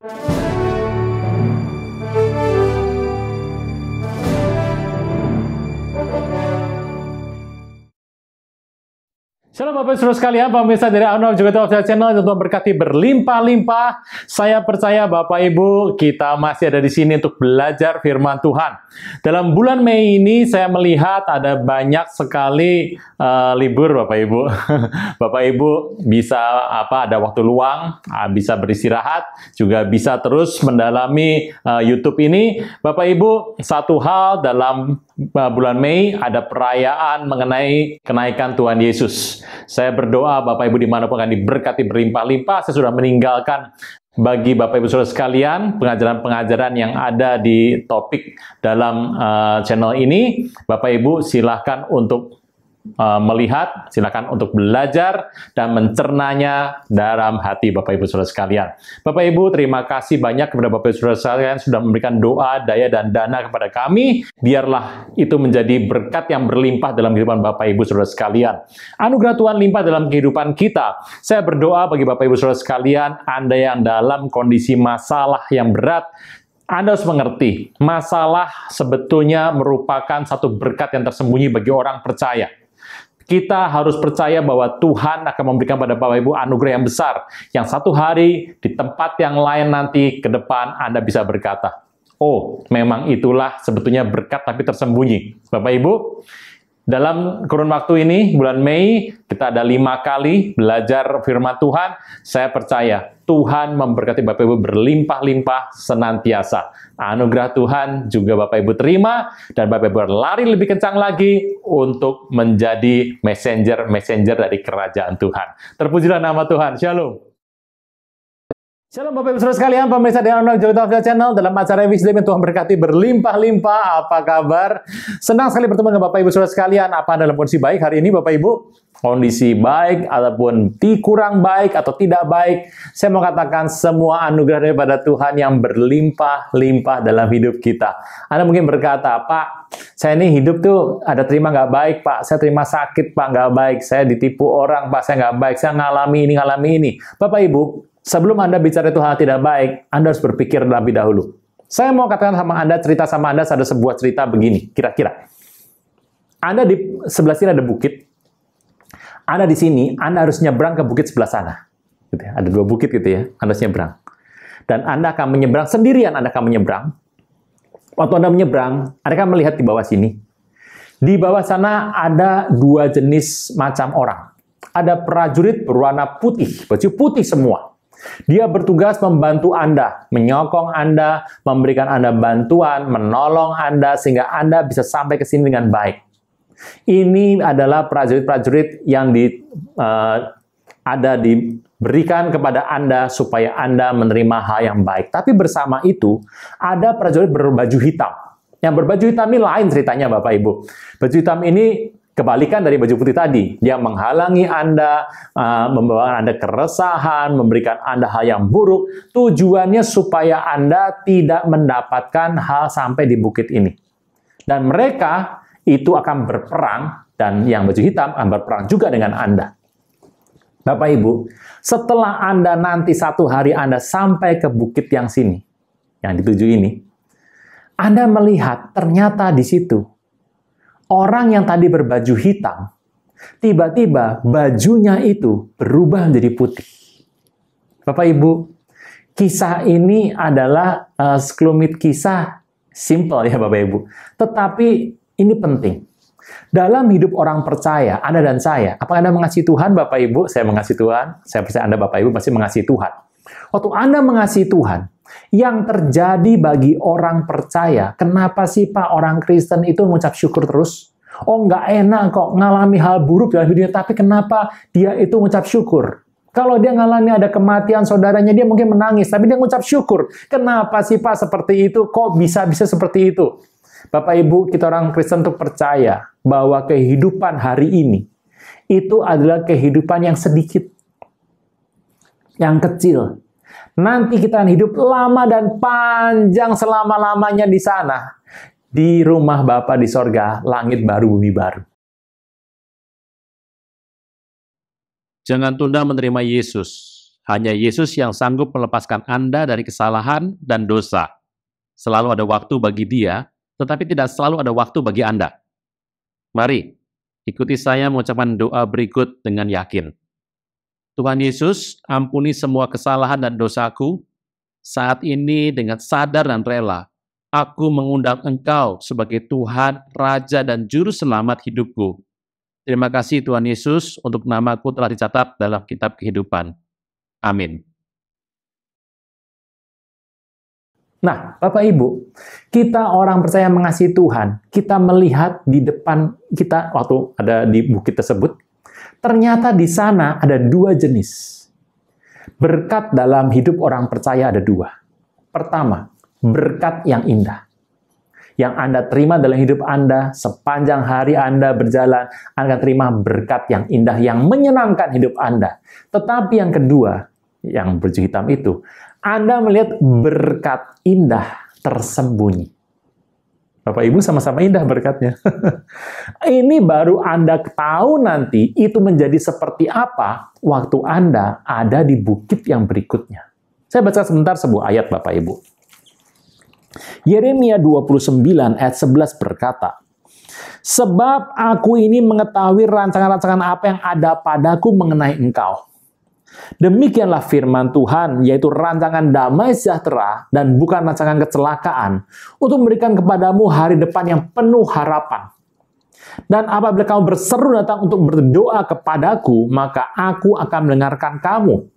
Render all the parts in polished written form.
Shalom Bapak Ibu sekalian, pemirsa dari Arnold juga Official Channel yang Tuhan berkati berlimpah-limpah. Saya percaya Bapak Ibu kita masih ada di sini untuk belajar firman Tuhan. Dalam bulan Mei ini saya melihat ada banyak sekali libur Bapak Ibu. Bapak Ibu bisa ada waktu luang, bisa beristirahat, juga bisa terus mendalami YouTube ini. Bapak Ibu, satu hal dalam bulan Mei ada perayaan mengenai kenaikan Tuhan Yesus. Saya berdoa Bapak Ibu dimanapun akan diberkati berlimpah-limpah. Saya sudah meninggalkan bagi Bapak Ibu Saudara sekalian pengajaran-pengajaran yang ada di topik dalam channel ini. Bapak Ibu silahkan untuk melihat, silakan untuk belajar dan mencernanya dalam hati Bapak Ibu Saudara sekalian. Bapak Ibu, terima kasih banyak kepada Bapak Ibu Saudara sekalian sudah memberikan doa, daya, dan dana kepada kami. Biarlah itu menjadi berkat yang berlimpah dalam kehidupan Bapak Ibu Saudara sekalian. Anugerah Tuhan limpah dalam kehidupan kita. Saya berdoa bagi Bapak Ibu Saudara sekalian, Anda yang dalam kondisi masalah yang berat, Anda harus mengerti, masalah sebetulnya merupakan satu berkat yang tersembunyi bagi orang percaya. Kita harus percaya bahwa Tuhan akan memberikan pada Bapak Ibu anugerah yang besar, yang satu hari di tempat yang lain nanti ke depan Anda bisa berkata, oh, memang itulah sebetulnya berkat tapi tersembunyi. Bapak Ibu, dalam kurun waktu ini, bulan Mei, kita ada 5 kali belajar firman Tuhan. Saya percaya Tuhan memberkati Bapak Ibu berlimpah-limpah senantiasa. Anugerah Tuhan juga Bapak Ibu terima, dan Bapak Ibu lari lebih kencang lagi untuk menjadi messenger dari kerajaan Tuhan. Terpujilah nama Tuhan. Shalom. Shalom Bapak Ibu Saudara sekalian, pemirsa di Arnold juga Official Channel dalam acara Wisdom yang Tuhan berkati berlimpah-limpah. Apa kabar? Senang sekali bertemu dengan Bapak Ibu Saudara sekalian. Apa dalam kondisi baik hari ini Bapak Ibu? Kondisi baik ataupun kurang baik atau tidak baik, saya mau katakan semua anugerah daripada Tuhan yang berlimpah-limpah dalam hidup kita. Anda mungkin berkata, Pak, saya ini hidup tuh ada terima nggak baik, Pak. Saya terima sakit, Pak, nggak baik. Saya ditipu orang, Pak, saya nggak baik. Saya ngalami ini. Bapak Ibu, sebelum Anda bicara itu hal tidak baik, Anda harus berpikir lebih dahulu. Saya mau katakan sama Anda, cerita sama Anda, ada sebuah cerita begini, kira-kira. Anda di sebelah sini ada bukit, Anda di sini, Anda harus nyebrang ke bukit sebelah sana. Gitu ya. Ada 2 bukit gitu ya, Anda harus nyebrang. Dan Anda akan menyeberang, sendirian Anda akan menyeberang. Waktu Anda menyeberang, Anda akan melihat di bawah sini. Di bawah sana ada 2 jenis macam orang. Ada prajurit berwarna putih, baju putih semua. Dia bertugas membantu Anda, menyokong Anda, memberikan Anda bantuan, menolong Anda, sehingga Anda bisa sampai ke sini dengan baik. Ini adalah prajurit-prajurit yang diberikan kepada Anda supaya Anda menerima hal yang baik. Tapi bersama itu, ada prajurit berbaju hitam. Yang berbaju hitam ini lain ceritanya Bapak Ibu. Baju hitam ini kebalikan dari baju putih tadi. Dia menghalangi Anda, membawa Anda keresahan, memberikan Anda hal yang buruk. Tujuannya supaya Anda tidak mendapatkan hal sampai di bukit ini. Dan mereka itu akan berperang, dan yang baju hitam akan berperang juga dengan Anda. Bapak Ibu, setelah Anda nanti satu hari Anda sampai ke bukit yang sini, yang dituju ini, Anda melihat ternyata di situ, orang yang tadi berbaju hitam, tiba-tiba bajunya itu berubah menjadi putih. Bapak Ibu, kisah ini adalah sekelumit kisah simple ya Bapak Ibu. Tetapi ini penting. Dalam hidup orang percaya, Anda dan saya, apakah Anda mengasihi Tuhan Bapak Ibu? Saya mengasihi Tuhan. Saya percaya Anda Bapak Ibu pasti mengasihi Tuhan. Waktu Anda mengasihi Tuhan, yang terjadi bagi orang percaya, kenapa sih Pak orang Kristen itu mengucap syukur terus? Oh nggak enak kok ngalami hal buruk dalam hidupnya, tapi kenapa dia itu mengucap syukur? Kalau dia ngalami ada kematian saudaranya, dia mungkin menangis, tapi dia mengucap syukur. Kenapa sih Pak seperti itu? Kok bisa-bisa seperti itu? Bapak Ibu, kita orang Kristen untuk percaya bahwa kehidupan hari ini itu adalah kehidupan yang sedikit, yang kecil. Nanti kita akan hidup lama dan panjang selama-lamanya di sana. Di rumah Bapa di sorga, langit baru, bumi baru. Jangan tunda menerima Yesus. Hanya Yesus yang sanggup melepaskan Anda dari kesalahan dan dosa. Selalu ada waktu bagi Dia, tetapi tidak selalu ada waktu bagi Anda. Mari, ikuti saya mengucapkan doa berikut dengan yakin. Tuhan Yesus, ampuni semua kesalahan dan dosaku. Saat ini dengan sadar dan rela, aku mengundang Engkau sebagai Tuhan, Raja, dan Juru Selamat hidupku. Terima kasih Tuhan Yesus untuk namaku telah dicatat dalam kitab kehidupan. Amin. Nah, Bapak Ibu, kita orang percaya mengasihi Tuhan, kita melihat di depan kita waktu ada di bukit tersebut, ternyata di sana ada dua jenis. Berkat dalam hidup orang percaya ada dua. Pertama, berkat yang indah. Yang Anda terima dalam hidup Anda, sepanjang hari Anda berjalan, Anda terima berkat yang indah, yang menyenangkan hidup Anda. Tetapi yang kedua, yang baju hitam itu, Anda melihat berkat indah tersembunyi. Bapak Ibu sama-sama indah berkatnya. Ini baru Anda tahu nanti itu menjadi seperti apa waktu Anda ada di bukit yang berikutnya. Saya baca sebentar sebuah ayat Bapak Ibu. Yeremia 29 ayat 11 berkata, "Sebab aku ini mengetahui rancangan-rancangan apa yang ada padaku mengenai engkau. Demikianlah firman Tuhan, yaitu rancangan damai sejahtera dan bukan rancangan kecelakaan, untuk memberikan kepadamu hari depan yang penuh harapan. Dan apabila kamu berseru datang untuk berdoa kepadaku, maka aku akan mendengarkan kamu.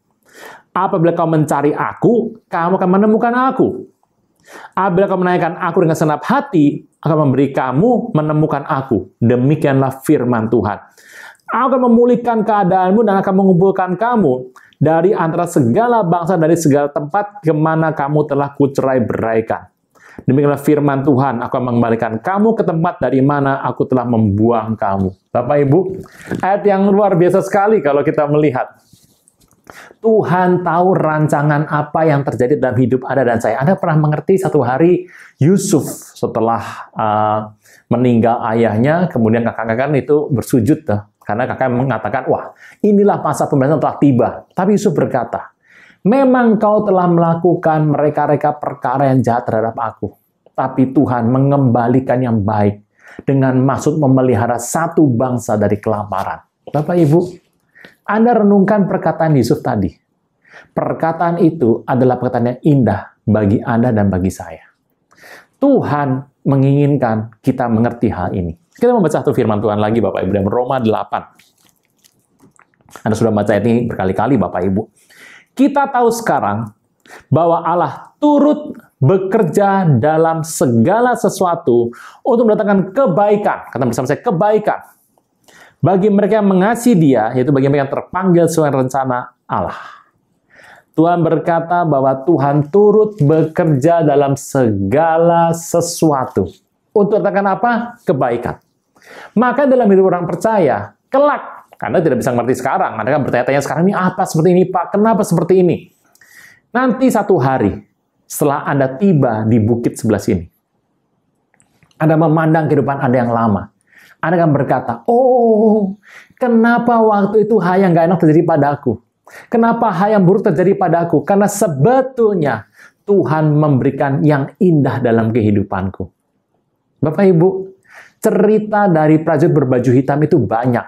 Apabila kamu mencari aku, kamu akan menemukan aku. Apabila kamu menanyakan aku dengan senap hati, akan memberi kamu menemukan aku. Demikianlah firman Tuhan. Aku akan memulihkan keadaanmu dan akan mengumpulkan kamu dari antara segala bangsa, dari segala tempat kemana kamu telah kucerai-beraikan. Demikianlah firman Tuhan, aku akan mengembalikan kamu ke tempat dari mana aku telah membuang kamu." Bapak Ibu, ayat yang luar biasa sekali kalau kita melihat. Tuhan tahu rancangan apa yang terjadi dalam hidup Anda dan saya. Anda pernah mengerti satu hari Yusuf setelah meninggal ayahnya, kemudian kakak-kakak itu bersujud karena kakak mengatakan, wah inilah masa pembebasan telah tiba. Tapi Yusuf berkata, memang kau telah melakukan mereka-reka perkara yang jahat terhadap aku. Tapi Tuhan mengembalikan yang baik dengan maksud memelihara satu bangsa dari kelaparan. Bapak Ibu, Anda renungkan perkataan Yusuf tadi. Perkataan itu adalah perkataan yang indah bagi Anda dan bagi saya. Tuhan menginginkan kita mengerti hal ini. Kita membaca satu firman Tuhan lagi Bapak Ibu dalam Roma 8. Anda sudah baca ini berkali-kali Bapak Ibu. Kita tahu sekarang bahwa Allah turut bekerja dalam segala sesuatu untuk mendatangkan kebaikan. Kata bersama saya, kebaikan. Bagi mereka yang mengasihi Dia, yaitu bagi mereka yang terpanggil sesuai rencana Allah. Tuhan berkata bahwa Tuhan turut bekerja dalam segala sesuatu. Untuk mendatangkan apa? Kebaikan. Maka dalam hidup orang percaya, kelak, Anda tidak bisa mengerti sekarang. Anda kan bertanya-tanya sekarang, ini apa seperti ini Pak? Kenapa seperti ini? Nanti satu hari, setelah Anda tiba di bukit sebelah sini, Anda memandang kehidupan Anda yang lama. Anda akan berkata, oh, kenapa waktu itu hal yang gak enak terjadi padaku? Kenapa hal yang buruk terjadi padaku? Karena sebetulnya Tuhan memberikan yang indah dalam kehidupanku. Bapak Ibu, cerita dari prajurit berbaju hitam itu banyak.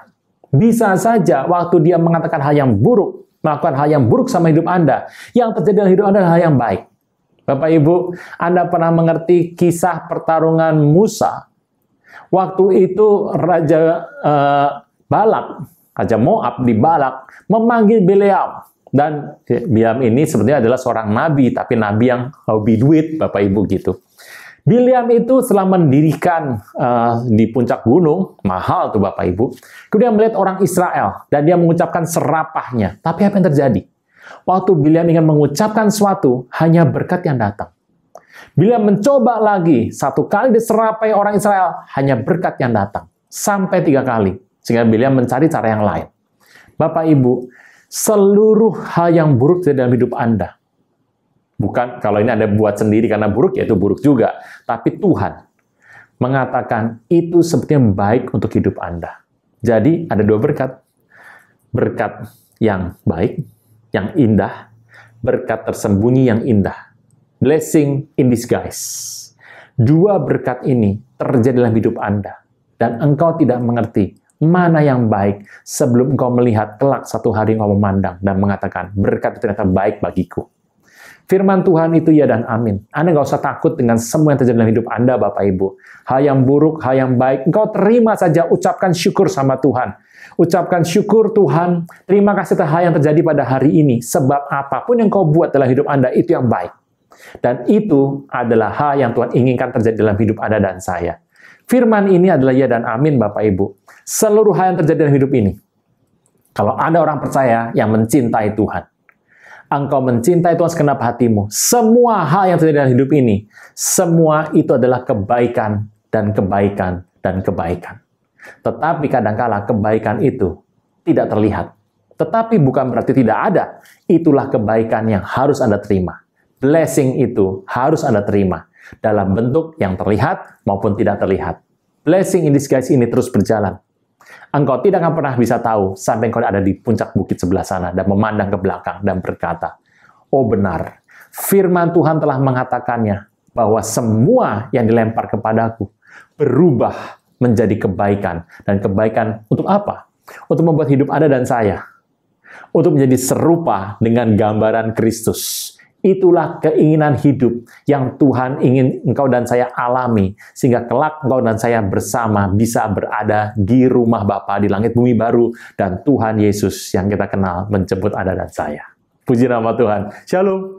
Bisa saja waktu dia mengatakan hal yang buruk, melakukan hal yang buruk sama hidup Anda, yang terjadi dalam hidup Anda adalah hal yang baik. Bapak Ibu, Anda pernah mengerti kisah pertarungan Musa? Waktu itu Raja Balak, Raja Moab di Balak, memanggil Bileam. Dan Bileam ini sebenarnya adalah seorang nabi, tapi nabi yang hobi duit, Bapak Ibu gitu. Bileam itu setelah mendirikan di puncak gunung, mahal tuh Bapak Ibu, kemudian melihat orang Israel, dan dia mengucapkan serapahnya. Tapi apa yang terjadi? Waktu Bileam ingin mengucapkan sesuatu, hanya berkat yang datang. Bileam mencoba lagi, satu kali diserapai orang Israel, hanya berkat yang datang. Sampai 3 kali, sehingga Bileam mencari cara yang lain. Bapak Ibu, seluruh hal yang buruk di dalam hidup Anda, bukan kalau ini Anda buat sendiri karena buruk, ya itu buruk juga. Tapi Tuhan mengatakan itu sebetulnya baik untuk hidup Anda. Jadi ada 2 berkat. Berkat yang baik yang indah, berkat tersembunyi yang indah. Blessing in disguise. Dua berkat ini terjadi dalam hidup Anda. Dan engkau tidak mengerti mana yang baik sebelum engkau melihat kelak satu hari engkau memandang dan mengatakan, berkat itu ternyata baik bagiku. Firman Tuhan itu ya dan amin. Anda nggak usah takut dengan semua yang terjadi dalam hidup Anda, Bapak Ibu. Hal yang buruk, hal yang baik, engkau terima saja, ucapkan syukur sama Tuhan. Ucapkan syukur Tuhan, terima kasih atas hal yang terjadi pada hari ini, sebab apapun yang kau buat dalam hidup Anda itu yang baik. Dan itu adalah hal yang Tuhan inginkan terjadi dalam hidup Anda dan saya. Firman ini adalah ya dan amin, Bapak Ibu. Seluruh hal yang terjadi dalam hidup ini, kalau Anda orang percaya yang mencintai Tuhan, engkau mencintai Tuhan segenap hatimu, semua hal yang terjadi dalam hidup ini, semua itu adalah kebaikan dan kebaikan dan kebaikan. Tetapi kadangkala kebaikan itu tidak terlihat. Tetapi bukan berarti tidak ada. Itulah kebaikan yang harus Anda terima. Blessing itu harus Anda terima dalam bentuk yang terlihat maupun tidak terlihat. Blessing in disguise ini terus berjalan. Engkau tidak akan pernah bisa tahu sampai engkau ada di puncak bukit sebelah sana dan memandang ke belakang dan berkata, oh benar, firman Tuhan telah mengatakannya bahwa semua yang dilempar kepadaku berubah menjadi kebaikan. Dan kebaikan untuk apa? Untuk membuat hidup Anda dan saya. Untuk menjadi serupa dengan gambaran Kristus. Itulah keinginan hidup yang Tuhan ingin engkau dan saya alami. Sehingga kelak engkau dan saya bersama bisa berada di rumah Bapa di langit bumi baru. Dan Tuhan Yesus yang kita kenal menjemput Anda dan saya. Puji nama Tuhan. Shalom.